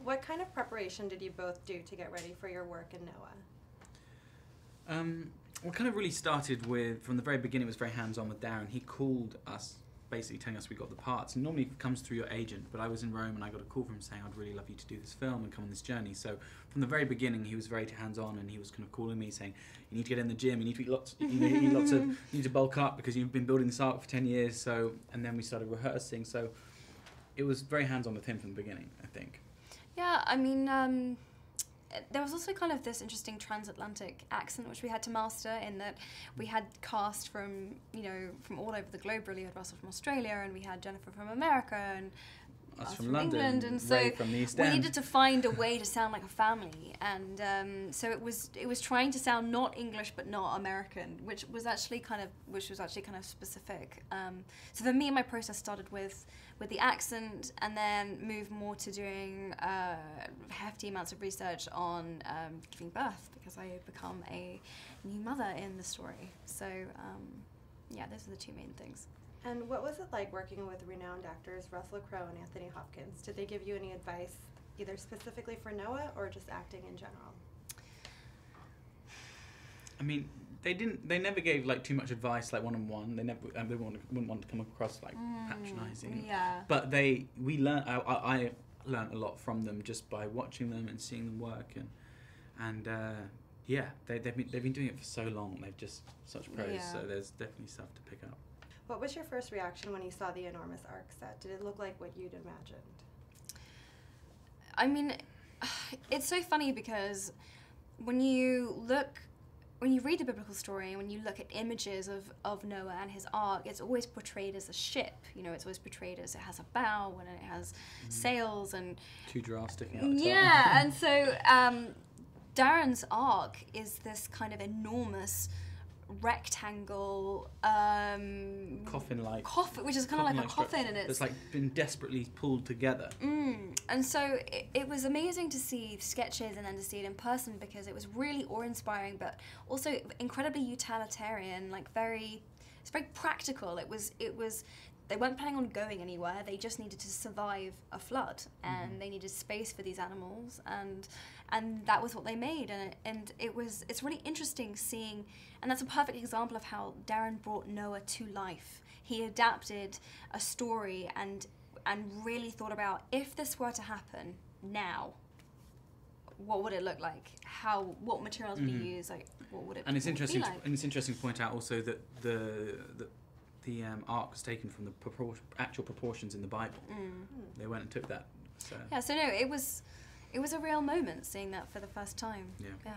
What kind of preparation did you both do to get ready for your work in Noah? What kind of really started with, from the very beginning, it was very hands-on with Darren. He called us, basically telling us we got the parts. And normally it comes through your agent, but I was in Rome and I got a call from him saying, I'd really love you to do this film and come on this journey. So from the very beginning, he was very hands-on, and he was kind of calling me saying, you need to get in the gym, you need to eat lots, you need to bulk up because you've been building this arc for 10 years. So, and then we started rehearsing. So it was very hands-on with him from the beginning, I think. Yeah, I mean, there was also kind of this interesting transatlantic accent which we had to master, in that we had cast from, you know, from all over the globe really. We had Russell from Australia, and we had Jennifer from America, and us from London, England, and so Ray from the East we End. needed to find a way to sound like a family, and so it was trying to sound not English but not American, which was actually kind of specific. So for me, my process started with the accent, and then moved more to doing hefty amounts of research on giving birth, because I had become a new mother in the story. So yeah, those are the two main things. And what was it like working with renowned actors Russell Crowe and Anthony Hopkins? Did they give you any advice, either specifically for Noah or just acting in general? I mean, they never gave like too much advice, like one-on-one. They wouldn't want to come across like patronising. Yeah. But I learned a lot from them just by watching them and seeing them work, and yeah, they've been doing it for so long. They've just such pros. Yeah. So there's definitely stuff to pick up. What was your first reaction when you saw the enormous arc set? Did it look like what you'd imagined? I mean, it's so funny because when you read the biblical story, and when you look at images of Noah and his ark, it's always portrayed as a ship. You know, it's always portrayed as it has a bow and it has sails and 2 giraffes sticking out the top. Yeah, and so Darren's ark is this kind of enormous rectangle coffin-like, which is kind of like a coffin, and it's like been desperately pulled together. And so it was amazing to see sketches and then to see it in person, because it was really awe-inspiring, but also incredibly utilitarian. Like it's very practical. It was. They weren't planning on going anywhere. They just needed to survive a flood, and they needed space for these animals, and that was what they made. And it's really interesting seeing, and that's a perfect example of how Darren brought Noah to life. He adapted a story and really thought about, if this were to happen now, what would it look like? What materials would he use? Like, what would it? And it's interesting. Be like? And it's interesting to point out also that the ark was taken from the actual proportions in the Bible. They went and took that. So. Yeah, so no, it was a real moment seeing that for the first time. Yeah.